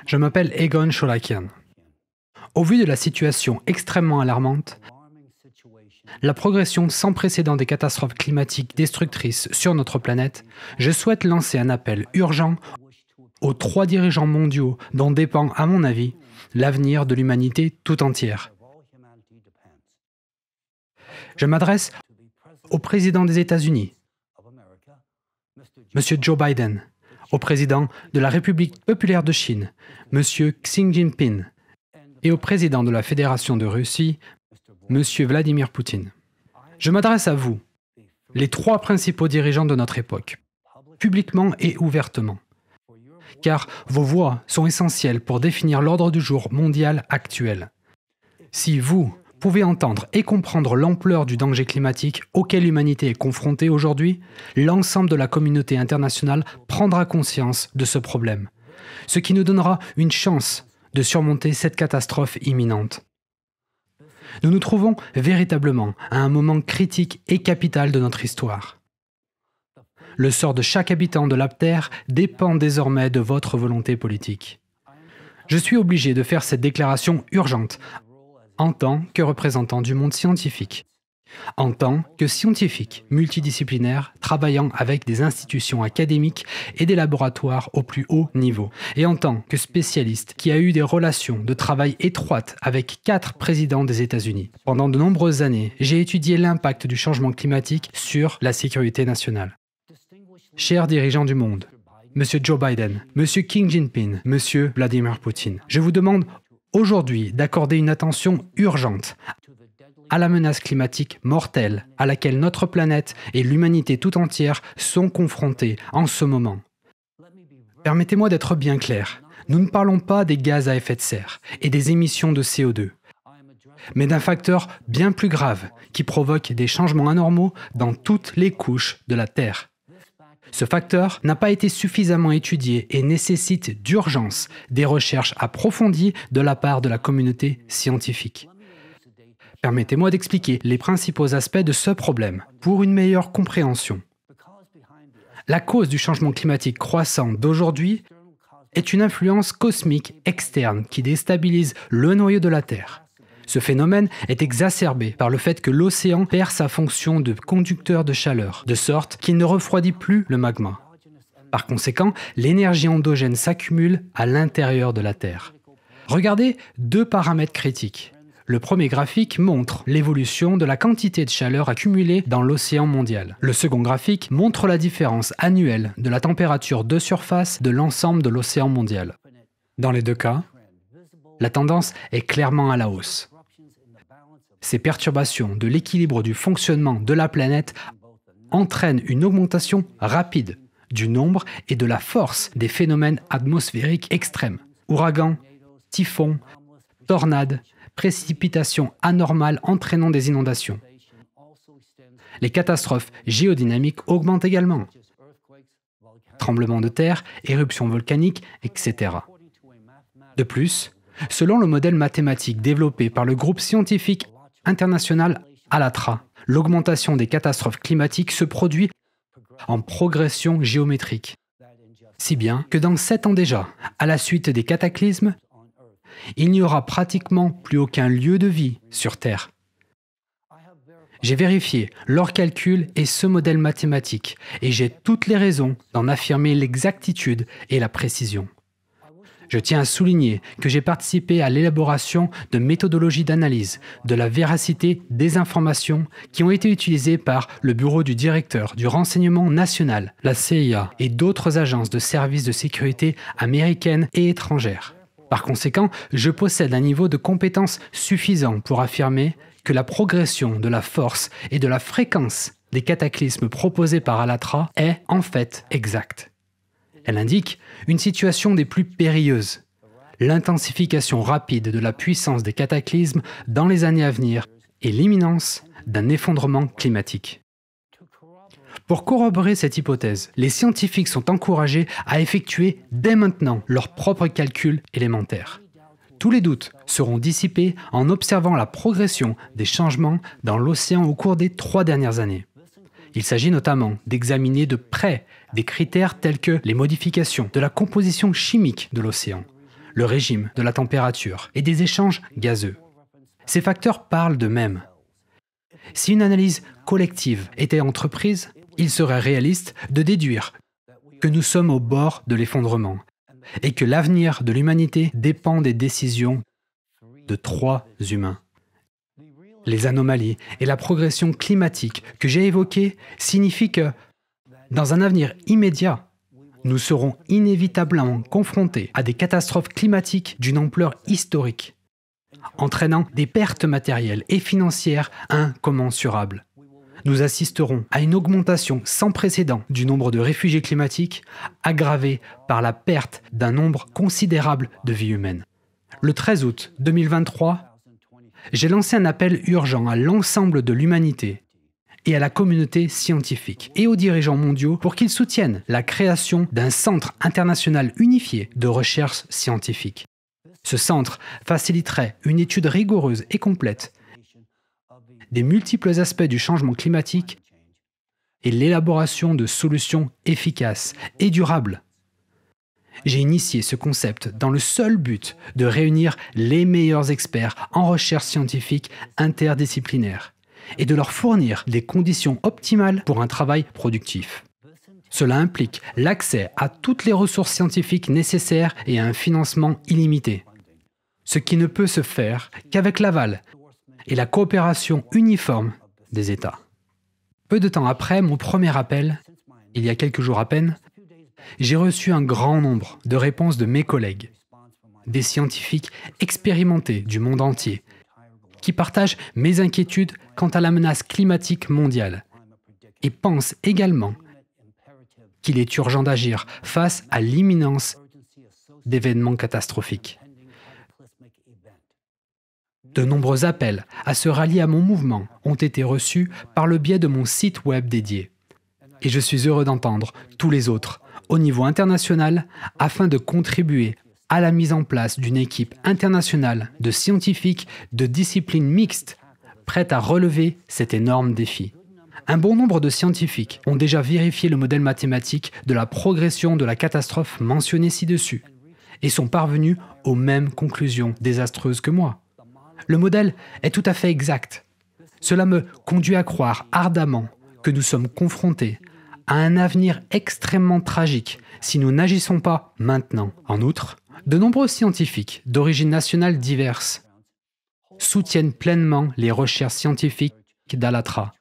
Je m'appelle Egon Sholakian. Au vu de la situation extrêmement alarmante, la progression sans précédent des catastrophes climatiques destructrices sur notre planète, je souhaite lancer un appel urgent aux 3 dirigeants mondiaux dont dépend, à mon avis, l'avenir de l'humanité tout entière. Je m'adresse au président des États-Unis, M. Joe Biden, au président de la République populaire de Chine, M. Xi Jinping, et au président de la Fédération de Russie, M. Vladimir Poutine. Je m'adresse à vous, les 3 principaux dirigeants de notre époque, publiquement et ouvertement, car vos voix sont essentielles pour définir l'ordre du jour mondial actuel. Si vous pouvez entendre et comprendre l'ampleur du danger climatique auquel l'humanité est confrontée aujourd'hui, l'ensemble de la communauté internationale prendra conscience de ce problème, ce qui nous donnera une chance de surmonter cette catastrophe imminente. Nous nous trouvons véritablement à un moment critique et capital de notre histoire. Le sort de chaque habitant de la Terre dépend désormais de votre volonté politique. Je suis obligé de faire cette déclaration urgente en tant que représentant du monde scientifique, en tant que scientifique multidisciplinaire travaillant avec des institutions académiques et des laboratoires au plus haut niveau, et en tant que spécialiste qui a eu des relations de travail étroites avec 4 présidents des États-Unis. Pendant de nombreuses années, j'ai étudié l'impact du changement climatique sur la sécurité nationale. Chers dirigeants du monde, M. Joe Biden, M. Xi Jinping, M. Vladimir Poutine, je vous demande aujourd'hui d'accorder une attention urgente à la menace climatique mortelle à laquelle notre planète et l'humanité tout entière sont confrontées en ce moment. Permettez-moi d'être bien clair, nous ne parlons pas des gaz à effet de serre et des émissions de CO2, mais d'un facteur bien plus grave qui provoque des changements anormaux dans toutes les couches de la Terre. Ce facteur n'a pas été suffisamment étudié et nécessite d'urgence des recherches approfondies de la part de la communauté scientifique. Permettez-moi d'expliquer les principaux aspects de ce problème pour une meilleure compréhension. La cause du changement climatique croissant d'aujourd'hui est une influence cosmique externe qui déstabilise le noyau de la Terre. Ce phénomène est exacerbé par le fait que l'océan perd sa fonction de conducteur de chaleur, de sorte qu'il ne refroidit plus le magma. Par conséquent, l'énergie endogène s'accumule à l'intérieur de la Terre. Regardez 2 paramètres critiques. Le premier graphique montre l'évolution de la quantité de chaleur accumulée dans l'océan mondial. Le second graphique montre la différence annuelle de la température de surface de l'ensemble de l'océan mondial. Dans les 2 cas, la tendance est clairement à la hausse. Ces perturbations de l'équilibre du fonctionnement de la planète entraînent une augmentation rapide du nombre et de la force des phénomènes atmosphériques extrêmes. Ouragans, typhons, tornades, précipitations anormales entraînant des inondations. Les catastrophes géodynamiques augmentent également. Tremblements de terre, éruptions volcaniques, etc. De plus, selon le modèle mathématique développé par le groupe scientifique international ALATRA, l'augmentation des catastrophes climatiques se produit en progression géométrique. Si bien que dans 7 ans déjà, à la suite des cataclysmes, il n'y aura pratiquement plus aucun lieu de vie sur Terre. J'ai vérifié leurs calculs et ce modèle mathématique, et j'ai toutes les raisons d'en affirmer l'exactitude et la précision. Je tiens à souligner que j'ai participé à l'élaboration de méthodologies d'analyse de la véracité des informations qui ont été utilisées par le bureau du directeur du renseignement national, la CIA et d'autres agences de services de sécurité américaines et étrangères. Par conséquent, je possède un niveau de compétence suffisant pour affirmer que la progression de la force et de la fréquence des cataclysmes proposés par ALATRA est en fait exacte. Elle indique une situation des plus périlleuses, l'intensification rapide de la puissance des cataclysmes dans les années à venir et l'imminence d'un effondrement climatique. Pour corroborer cette hypothèse, les scientifiques sont encouragés à effectuer dès maintenant leurs propres calculs élémentaires. Tous les doutes seront dissipés en observant la progression des changements dans l'océan au cours des 3 dernières années. Il s'agit notamment d'examiner de près des critères tels que les modifications de la composition chimique de l'océan, le régime de la température et des échanges gazeux. Ces facteurs parlent d'eux-mêmes. Si une analyse collective était entreprise, il serait réaliste de déduire que nous sommes au bord de l'effondrement et que l'avenir de l'humanité dépend des décisions de 3 humains. Les anomalies et la progression climatique que j'ai évoquées signifient que, dans un avenir immédiat, nous serons inévitablement confrontés à des catastrophes climatiques d'une ampleur historique, entraînant des pertes matérielles et financières incommensurables. Nous assisterons à une augmentation sans précédent du nombre de réfugiés climatiques, aggravée par la perte d'un nombre considérable de vies humaines. Le 13 août 2023, j'ai lancé un appel urgent à l'ensemble de l'humanité et à la communauté scientifique et aux dirigeants mondiaux pour qu'ils soutiennent la création d'un centre international unifié de recherche scientifique. Ce centre faciliterait une étude rigoureuse et complète des multiples aspects du changement climatique et l'élaboration de solutions efficaces et durables. J'ai initié ce concept dans le seul but de réunir les meilleurs experts en recherche scientifique interdisciplinaire et de leur fournir des conditions optimales pour un travail productif. Cela implique l'accès à toutes les ressources scientifiques nécessaires et à un financement illimité, ce qui ne peut se faire qu'avec l'aval et la coopération uniforme des États. Peu de temps après mon premier appel, il y a quelques jours à peine, j'ai reçu un grand nombre de réponses de mes collègues, des scientifiques expérimentés du monde entier, qui partagent mes inquiétudes quant à la menace climatique mondiale et pensent également qu'il est urgent d'agir face à l'imminence d'événements catastrophiques. De nombreux appels à se rallier à mon mouvement ont été reçus par le biais de mon site web dédié. Et je suis heureux d'entendre tous les autres, au niveau international, afin de contribuer à la mise en place d'une équipe internationale de scientifiques de disciplines mixtes prête à relever cet énorme défi. Un bon nombre de scientifiques ont déjà vérifié le modèle mathématique de la progression de la catastrophe mentionnée ci-dessus et sont parvenus aux mêmes conclusions désastreuses que moi. Le modèle est tout à fait exact. Cela me conduit à croire ardemment que nous sommes confrontés à un avenir extrêmement tragique si nous n'agissons pas maintenant. En outre, de nombreux scientifiques d'origine nationale diverses soutiennent pleinement les recherches scientifiques d'Al-Atra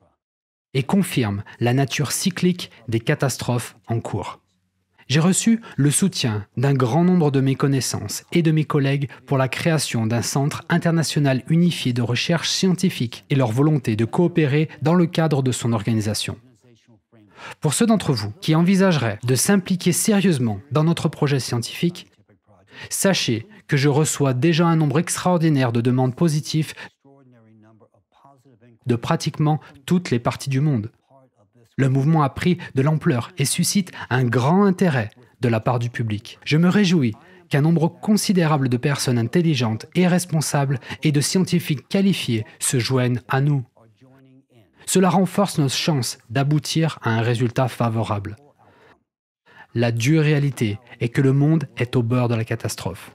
et confirment la nature cyclique des catastrophes en cours. J'ai reçu le soutien d'un grand nombre de mes connaissances et de mes collègues pour la création d'un centre international unifié de recherche scientifique et leur volonté de coopérer dans le cadre de son organisation. Pour ceux d'entre vous qui envisageraient de s'impliquer sérieusement dans notre projet scientifique, sachez que je reçois déjà un nombre extraordinaire de demandes positives de pratiquement toutes les parties du monde. Le mouvement a pris de l'ampleur et suscite un grand intérêt de la part du public. Je me réjouis qu'un nombre considérable de personnes intelligentes et responsables et de scientifiques qualifiés se joignent à nous. Cela renforce nos chances d'aboutir à un résultat favorable. La dure réalité est que le monde est au bord de la catastrophe.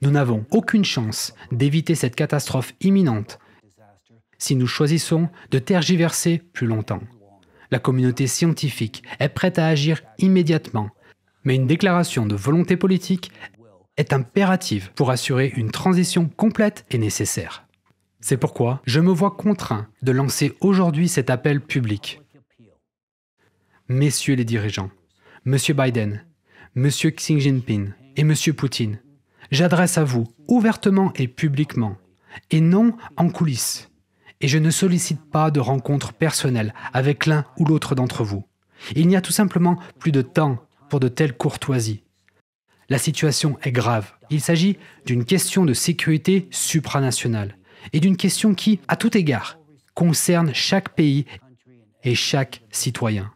Nous n'avons aucune chance d'éviter cette catastrophe imminente si nous choisissons de tergiverser plus longtemps. La communauté scientifique est prête à agir immédiatement, mais une déclaration de volonté politique est impérative pour assurer une transition complète et nécessaire. C'est pourquoi je me vois contraint de lancer aujourd'hui cet appel public. Messieurs les dirigeants, Monsieur Biden, Monsieur Xi Jinping et Monsieur Poutine, j'adresse à vous ouvertement et publiquement, et non en coulisses. Et je ne sollicite pas de rencontres personnelles avec l'un ou l'autre d'entre vous. Il n'y a tout simplement plus de temps pour de telles courtoisies. La situation est grave. Il s'agit d'une question de sécurité supranationale et d'une question qui, à tout égard, concerne chaque pays et chaque citoyen.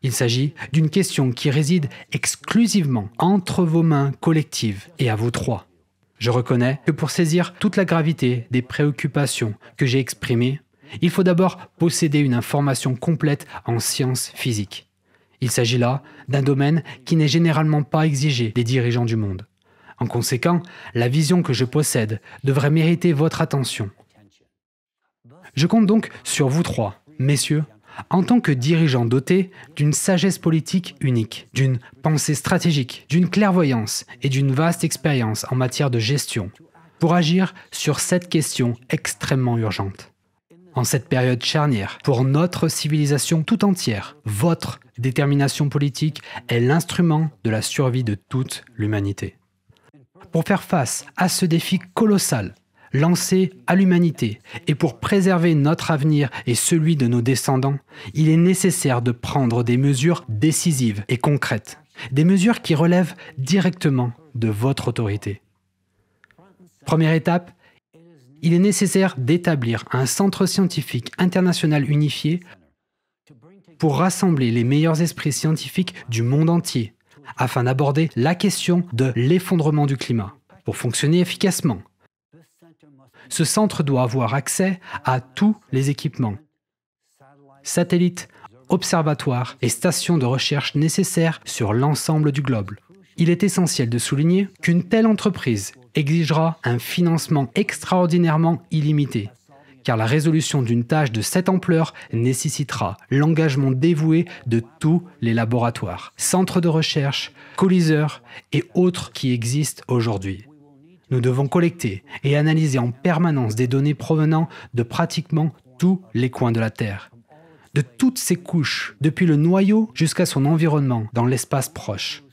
Il s'agit d'une question qui réside exclusivement entre vos mains collectives et à vous trois. Je reconnais que pour saisir toute la gravité des préoccupations que j'ai exprimées, il faut d'abord posséder une information complète en sciences physiques. Il s'agit là d'un domaine qui n'est généralement pas exigé des dirigeants du monde. En conséquent, la vision que je possède devrait mériter votre attention. Je compte donc sur vous trois, messieurs, en tant que dirigeants dotés d'une sagesse politique unique, d'une pensée stratégique, d'une clairvoyance et d'une vaste expérience en matière de gestion, pour agir sur cette question extrêmement urgente. En cette période charnière, pour notre civilisation tout entière, votre détermination politique est l'instrument de la survie de toute l'humanité. Pour faire face à ce défi colossal lancé à l'humanité et pour préserver notre avenir et celui de nos descendants, il est nécessaire de prendre des mesures décisives et concrètes, des mesures qui relèvent directement de votre autorité. Première étape, il est nécessaire d'établir un centre scientifique international unifié pour rassembler les meilleurs esprits scientifiques du monde entier afin d'aborder la question de l'effondrement du climat. Pour fonctionner efficacement, ce centre doit avoir accès à tous les équipements, satellites, observatoires et stations de recherche nécessaires sur l'ensemble du globe. Il est essentiel de souligner qu'une telle entreprise exigera un financement extraordinairement illimité, car la résolution d'une tâche de cette ampleur nécessitera l'engagement dévoué de tous les laboratoires, centres de recherche, colliseurs et autres qui existent aujourd'hui. Nous devons collecter et analyser en permanence des données provenant de pratiquement tous les coins de la Terre, de toutes ses couches, depuis le noyau jusqu'à son environnement dans l'espace proche.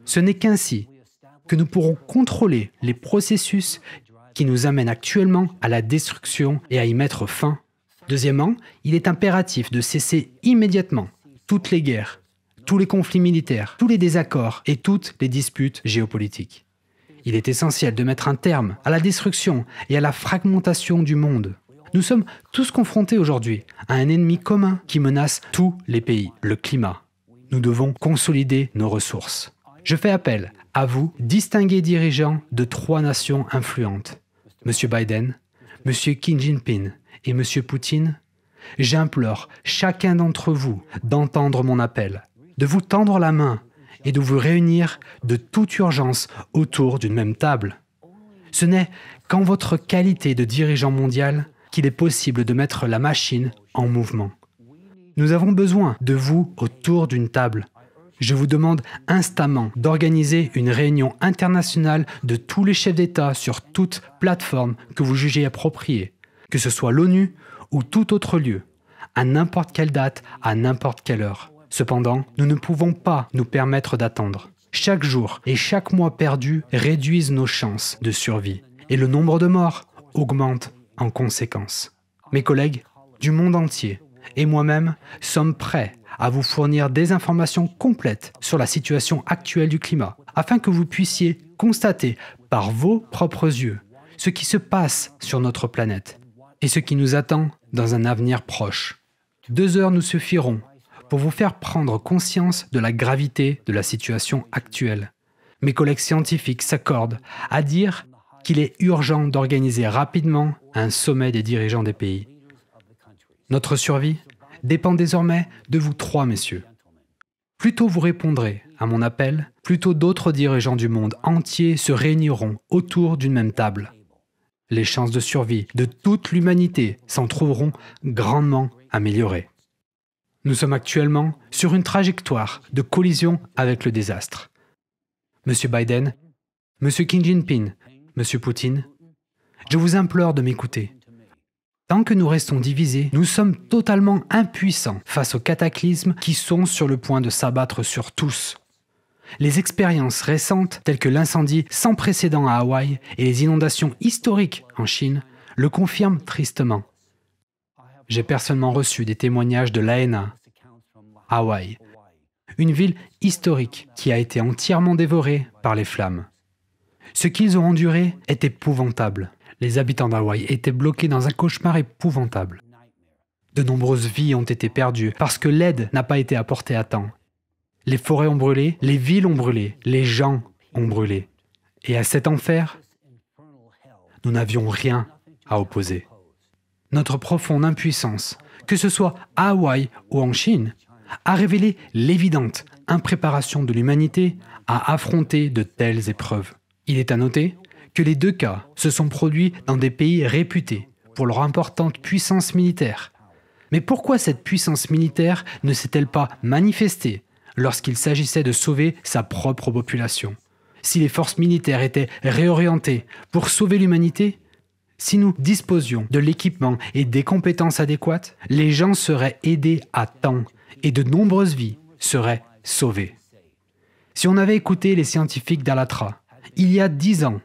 Ce n'est qu'ainsi que nous pourrons contrôler les processus qui nous amènent actuellement à la destruction et à y mettre fin. Deuxièmement, il est impératif de cesser immédiatement toutes les guerres, tous les conflits militaires, tous les désaccords et toutes les disputes géopolitiques. Il est essentiel de mettre un terme à la destruction et à la fragmentation du monde. Nous sommes tous confrontés aujourd'hui à un ennemi commun qui menace tous les pays, le climat. Nous devons consolider nos ressources. Je fais appel à vous, distingués dirigeants de 3 nations influentes, M. Biden, M. Xi Jinping et M. Poutine. J'implore chacun d'entre vous d'entendre mon appel, de vous tendre la main et de vous réunir de toute urgence autour d'une même table. Ce n'est qu'en votre qualité de dirigeant mondial qu'il est possible de mettre la machine en mouvement. Nous avons besoin de vous autour d'une table. Je vous demande instamment d'organiser une réunion internationale de tous les chefs d'État sur toute plateforme que vous jugez appropriée, que ce soit l'ONU ou tout autre lieu, à n'importe quelle date, à n'importe quelle heure. Cependant, nous ne pouvons pas nous permettre d'attendre. Chaque jour et chaque mois perdu réduisent nos chances de survie et le nombre de morts augmente en conséquence. Mes collègues du monde entier et moi-même sommes prêts à vous fournir des informations complètes sur la situation actuelle du climat, afin que vous puissiez constater par vos propres yeux ce qui se passe sur notre planète et ce qui nous attend dans un avenir proche. 2 heures nous suffiront pour vous faire prendre conscience de la gravité de la situation actuelle. Mes collègues scientifiques s'accordent à dire qu'il est urgent d'organiser rapidement un sommet des dirigeants des pays. Notre survie dépend désormais de vous 3, messieurs. Plus tôt vous répondrez à mon appel, plus tôt d'autres dirigeants du monde entier se réuniront autour d'une même table. Les chances de survie de toute l'humanité s'en trouveront grandement améliorées. Nous sommes actuellement sur une trajectoire de collision avec le désastre. M. Biden, M. Xi Jinping, M. Poutine, je vous implore de m'écouter. Tant que nous restons divisés, nous sommes totalement impuissants face aux cataclysmes qui sont sur le point de s'abattre sur tous. Les expériences récentes, telles que l'incendie sans précédent à Hawaï et les inondations historiques en Chine, le confirment tristement. J'ai personnellement reçu des témoignages de Lahaina, Hawaï, une ville historique qui a été entièrement dévorée par les flammes. Ce qu'ils ont enduré est épouvantable. Les habitants d'Hawaï étaient bloqués dans un cauchemar épouvantable. De nombreuses vies ont été perdues parce que l'aide n'a pas été apportée à temps. Les forêts ont brûlé, les villes ont brûlé, les gens ont brûlé. Et à cet enfer, nous n'avions rien à opposer. Notre profonde impuissance, que ce soit à Hawaï ou en Chine, a révélé l'évidente impréparation de l'humanité à affronter de telles épreuves. Il est à noter que les deux cas se sont produits dans des pays réputés pour leur importante puissance militaire. Mais pourquoi cette puissance militaire ne s'est-elle pas manifestée lorsqu'il s'agissait de sauver sa propre population? Si les forces militaires étaient réorientées pour sauver l'humanité, si nous disposions de l'équipement et des compétences adéquates, les gens seraient aidés à temps et de nombreuses vies seraient sauvées. Si on avait écouté les scientifiques d'Allatra, il y a 10 ans,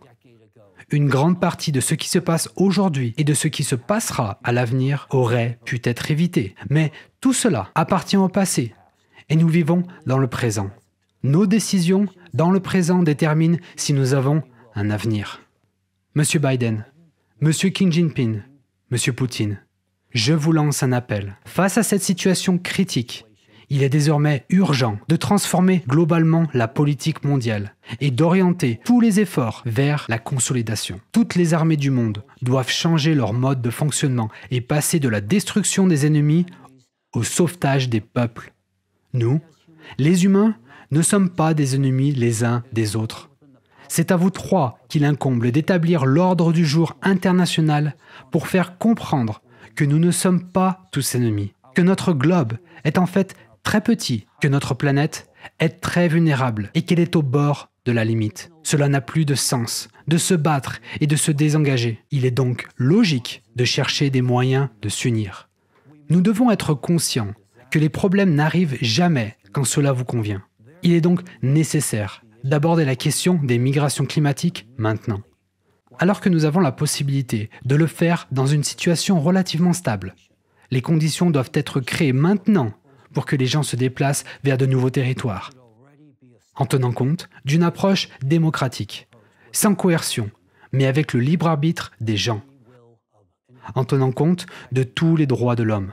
une grande partie de ce qui se passe aujourd'hui et de ce qui se passera à l'avenir aurait pu être évité. Mais tout cela appartient au passé et nous vivons dans le présent. Nos décisions dans le présent déterminent si nous avons un avenir. Monsieur Biden, Monsieur Xi Jinping, Monsieur Poutine, je vous lance un appel. Face à cette situation critique, il est désormais urgent de transformer globalement la politique mondiale et d'orienter tous les efforts vers la consolidation. Toutes les armées du monde doivent changer leur mode de fonctionnement et passer de la destruction des ennemis au sauvetage des peuples. Nous, les humains, ne sommes pas des ennemis les uns des autres. C'est à vous trois qu'il incombe d'établir l'ordre du jour international pour faire comprendre que nous ne sommes pas tous ennemis, que notre globe est en fait très petit, que notre planète est très vulnérable et qu'elle est au bord de la limite. Cela n'a plus de sens de se battre et de se désengager. Il est donc logique de chercher des moyens de s'unir. Nous devons être conscients que les problèmes n'arrivent jamais quand cela vous convient. Il est donc nécessaire d'aborder la question des migrations climatiques maintenant. Alors que nous avons la possibilité de le faire dans une situation relativement stable, les conditions doivent être créées maintenant pour que les gens se déplacent vers de nouveaux territoires, en tenant compte d'une approche démocratique, sans coercion, mais avec le libre arbitre des gens, en tenant compte de tous les droits de l'homme.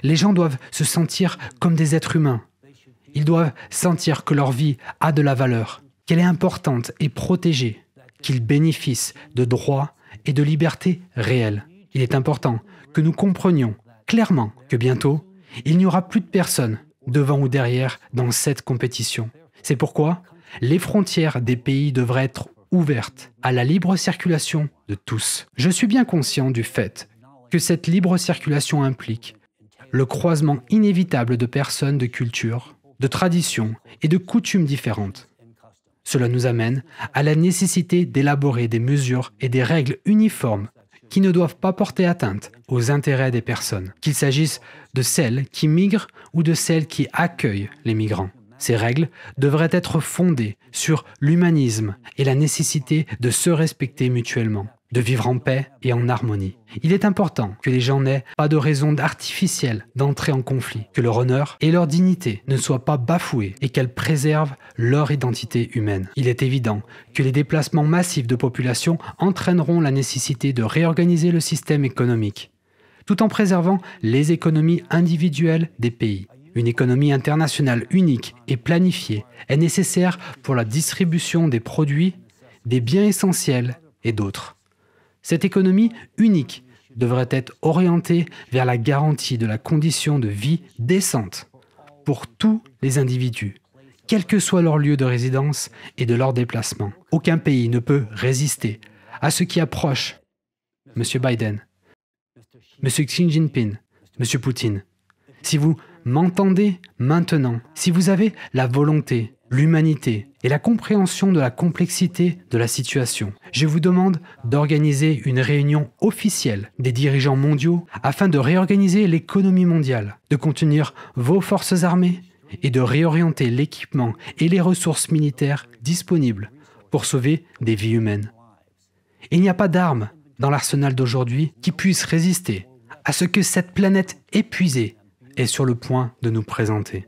Les gens doivent se sentir comme des êtres humains. Ils doivent sentir que leur vie a de la valeur, qu'elle est importante et protégée, qu'ils bénéficient de droits et de libertés réelles. Il est important que nous comprenions clairement que bientôt, il n'y aura plus de personnes devant ou derrière dans cette compétition. C'est pourquoi les frontières des pays devraient être ouvertes à la libre circulation de tous. Je suis bien conscient du fait que cette libre circulation implique le croisement inévitable de personnes de cultures, de traditions et de coutumes différentes. Cela nous amène à la nécessité d'élaborer des mesures et des règles uniformes qui ne doivent pas porter atteinte aux intérêts des personnes, qu'il s'agisse de celles qui migrent ou de celles qui accueillent les migrants. Ces règles devraient être fondées sur l'humanisme et la nécessité de se respecter mutuellement, de vivre en paix et en harmonie. Il est important que les gens n'aient pas de raison artificielle d'entrer en conflit, que leur honneur et leur dignité ne soient pas bafoués et qu'elles préservent leur identité humaine. Il est évident que les déplacements massifs de population entraîneront la nécessité de réorganiser le système économique, tout en préservant les économies individuelles des pays. Une économie internationale unique et planifiée est nécessaire pour la distribution des produits, des biens essentiels et d'autres. Cette économie unique devrait être orientée vers la garantie de la condition de vie décente pour tous les individus, quel que soit leur lieu de résidence et de leur déplacement. Aucun pays ne peut résister à ce qui approche. Monsieur Biden, Monsieur Xi Jinping, Monsieur Poutine, si vous m'entendez maintenant, si vous avez la volonté, l'humanité et la compréhension de la complexité de la situation, je vous demande d'organiser une réunion officielle des dirigeants mondiaux afin de réorganiser l'économie mondiale, de contenir vos forces armées et de réorienter l'équipement et les ressources militaires disponibles pour sauver des vies humaines. Il n'y a pas d'armes dans l'arsenal d'aujourd'hui qui puissent résister à ce que cette planète épuisée est sur le point de nous présenter.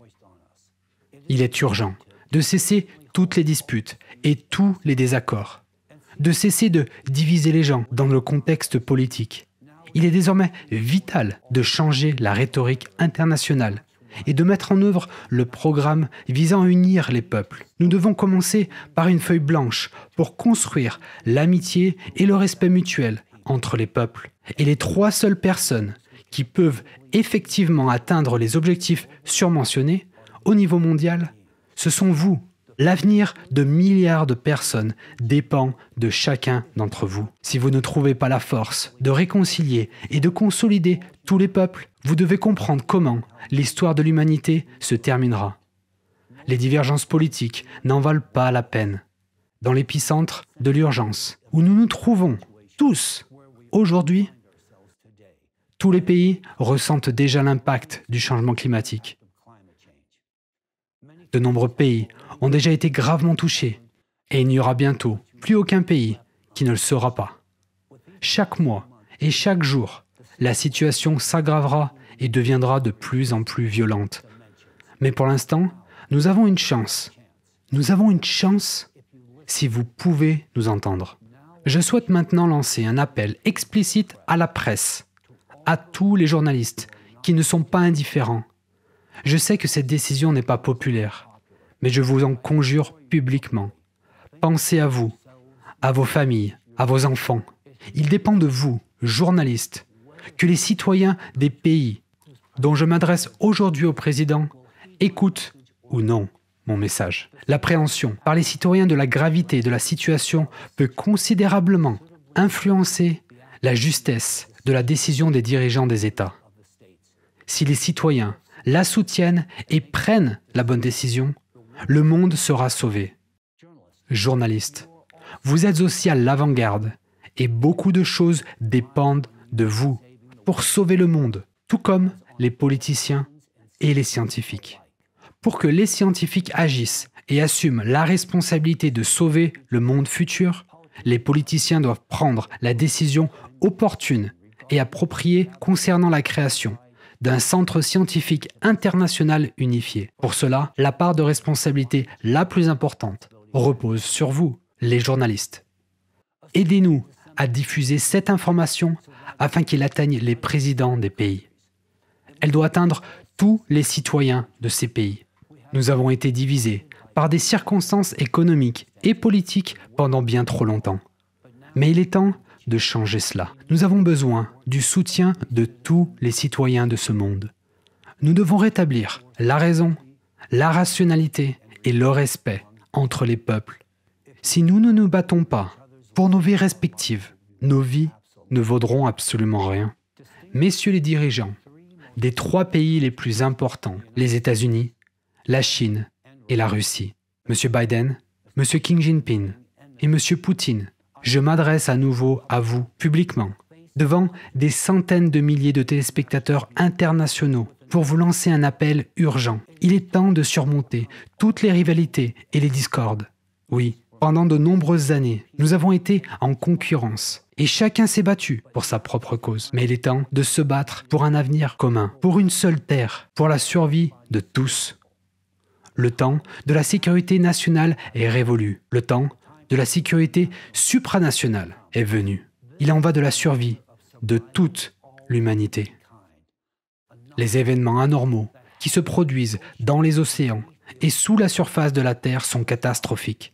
Il est urgent de cesser toutes les disputes et tous les désaccords, de cesser de diviser les gens dans le contexte politique. Il est désormais vital de changer la rhétorique internationale et de mettre en œuvre le programme visant à unir les peuples. Nous devons commencer par une feuille blanche pour construire l'amitié et le respect mutuel entre les peuples. Et les trois seules personnes qui peuvent effectivement atteindre les objectifs surmentionnés au niveau mondial, ce sont vous. L'avenir de milliards de personnes dépend de chacun d'entre vous. Si vous ne trouvez pas la force de réconcilier et de consolider tous les peuples, vous devez comprendre comment l'histoire de l'humanité se terminera. Les divergences politiques n'en valent pas la peine. Dans l'épicentre de l'urgence, où nous nous trouvons tous aujourd'hui, tous les pays ressentent déjà l'impact du changement climatique. De nombreux pays ont déjà été gravement touchés et il n'y aura bientôt plus aucun pays qui ne le sera pas. Chaque mois et chaque jour, la situation s'aggravera et deviendra de plus en plus violente. Mais pour l'instant, nous avons une chance. Nous avons une chance si vous pouvez nous entendre. Je souhaite maintenant lancer un appel explicite à la presse, à tous les journalistes qui ne sont pas indifférents. Je sais que cette décision n'est pas populaire, mais je vous en conjure publiquement. Pensez à vous, à vos familles, à vos enfants. Il dépend de vous, journalistes, que les citoyens des pays dont je m'adresse aujourd'hui au président écoutent ou non mon message. L'appréhension par les citoyens de la gravité de la situation peut considérablement influencer la justesse de la décision des dirigeants des États. Si les citoyens la soutiennent et prennent la bonne décision, le monde sera sauvé. Journalistes, vous êtes aussi à l'avant-garde et beaucoup de choses dépendent de vous pour sauver le monde, tout comme les politiciens et les scientifiques. Pour que les scientifiques agissent et assument la responsabilité de sauver le monde futur, les politiciens doivent prendre la décision opportune et appropriée concernant la création d'un centre scientifique international unifié. Pour cela, la part de responsabilité la plus importante repose sur vous, les journalistes. Aidez-nous à diffuser cette information afin qu'elle atteigne les présidents des pays. Elle doit atteindre tous les citoyens de ces pays. Nous avons été divisés par des circonstances économiques et politiques pendant bien trop longtemps. Mais il est temps de changer cela. Nous avons besoin du soutien de tous les citoyens de ce monde. Nous devons rétablir la raison, la rationalité et le respect entre les peuples. Si nous ne nous battons pas pour nos vies respectives, nos vies ne vaudront absolument rien. Messieurs les dirigeants des 3 pays les plus importants, les États-Unis, la Chine et la Russie, M. Biden, M. Xi Jinping et M. Poutine, je m'adresse à nouveau à vous publiquement, devant des centaines de milliers de téléspectateurs internationaux, pour vous lancer un appel urgent. Il est temps de surmonter toutes les rivalités et les discordes. Oui, pendant de nombreuses années, nous avons été en concurrence et chacun s'est battu pour sa propre cause. Mais il est temps de se battre pour un avenir commun, pour une seule terre, pour la survie de tous. Le temps de la sécurité nationale est révolu. Le temps de la sécurité supranationale est venu. Il en va de la survie de toute l'humanité. Les événements anormaux qui se produisent dans les océans et sous la surface de la Terre sont catastrophiques.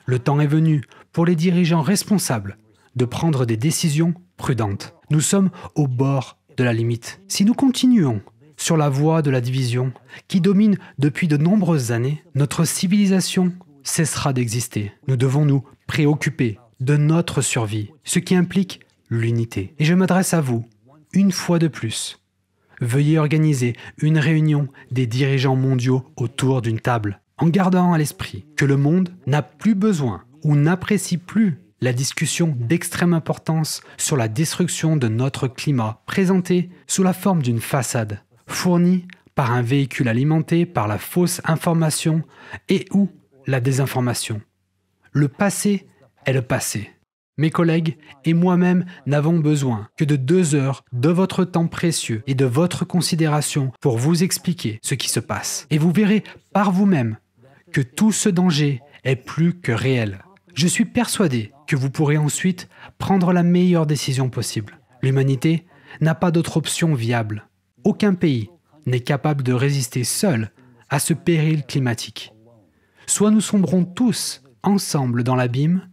Le temps est venu pour les dirigeants responsables de prendre des décisions prudentes. Nous sommes au bord de la limite. Si nous continuons sur la voie de la division qui domine depuis de nombreuses années, notre civilisation cessera d'exister. Nous devons nous préoccuper de notre survie, ce qui implique l'unité. Et je m'adresse à vous, une fois de plus. Veuillez organiser une réunion des dirigeants mondiaux autour d'une table, en gardant à l'esprit que le monde n'a plus besoin ou n'apprécie plus la discussion d'extrême importance sur la destruction de notre climat, présentée sous la forme d'une façade, fournie par un véhicule alimenté par la fausse information et ou la désinformation. Le passé est le passé. Mes collègues et moi-même n'avons besoin que de 2 heures de votre temps précieux et de votre considération pour vous expliquer ce qui se passe. Et vous verrez par vous-même que tout ce danger est plus que réel. Je suis persuadé que vous pourrez ensuite prendre la meilleure décision possible. L'humanité n'a pas d'autre option viable. Aucun pays n'est capable de résister seul à ce péril climatique. Soit nous sombrons tous ensemble dans l'abîme,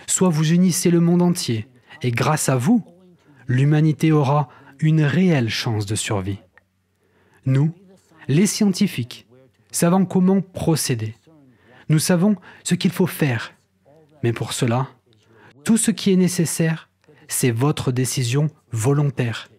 soit vous unissez le monde entier, et grâce à vous, l'humanité aura une réelle chance de survie. Nous, les scientifiques, savons comment procéder. Nous savons ce qu'il faut faire. Mais pour cela, tout ce qui est nécessaire, c'est votre décision volontaire.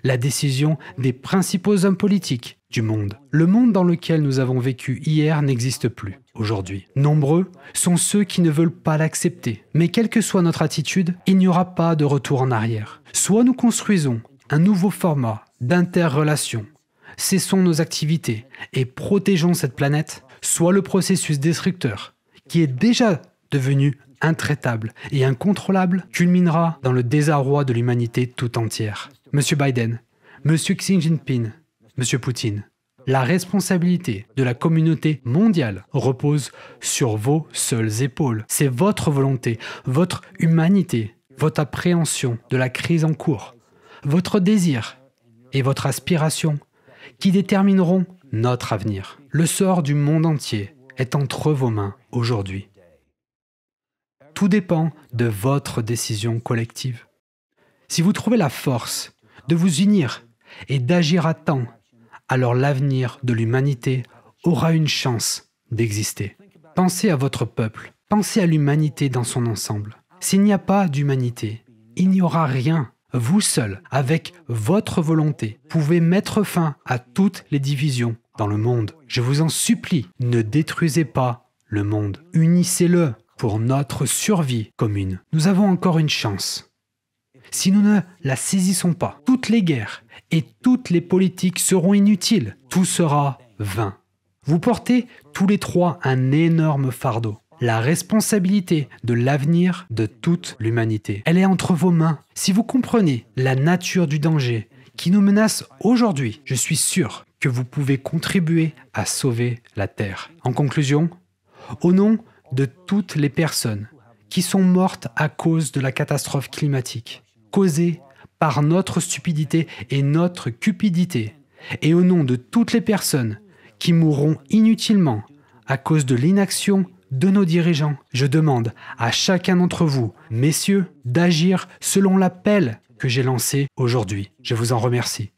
La décision des principaux hommes politiques du monde. Le monde dans lequel nous avons vécu hier n'existe plus aujourd'hui. Nombreux sont ceux qui ne veulent pas l'accepter. Mais quelle que soit notre attitude, il n'y aura pas de retour en arrière. Soit nous construisons un nouveau format d'interrelation, cessons nos activités et protégeons cette planète, soit le processus destructeur, qui est déjà devenu intraitable et incontrôlable, culminera dans le désarroi de l'humanité tout entière. Monsieur Biden, Monsieur Xi Jinping, Monsieur Poutine, la responsabilité de la communauté mondiale repose sur vos seules épaules. C'est votre volonté, votre humanité, votre appréhension de la crise en cours, votre désir et votre aspiration qui détermineront notre avenir. Le sort du monde entier est entre vos mains aujourd'hui. Tout dépend de votre décision collective. Si vous trouvez la force de vous unir et d'agir à temps, alors l'avenir de l'humanité aura une chance d'exister. Pensez à votre peuple, pensez à l'humanité dans son ensemble. S'il n'y a pas d'humanité, il n'y aura rien. Vous seul, avec votre volonté, pouvez mettre fin à toutes les divisions dans le monde. Je vous en supplie, ne détruisez pas le monde. Unissez-le pour notre survie commune. Nous avons encore une chance. Si nous ne la saisissons pas, toutes les guerres et toutes les politiques seront inutiles. Tout sera vain. Vous portez tous les trois un énorme fardeau. La responsabilité de l'avenir de toute l'humanité. Elle est entre vos mains. Si vous comprenez la nature du danger qui nous menace aujourd'hui, je suis sûr que vous pouvez contribuer à sauver la Terre. En conclusion, au nom de toutes les personnes qui sont mortes à cause de la catastrophe climatique, causée par notre stupidité et notre cupidité, et au nom de toutes les personnes qui mourront inutilement à cause de l'inaction de nos dirigeants, je demande à chacun d'entre vous, messieurs, d'agir selon l'appel que j'ai lancé aujourd'hui. Je vous en remercie.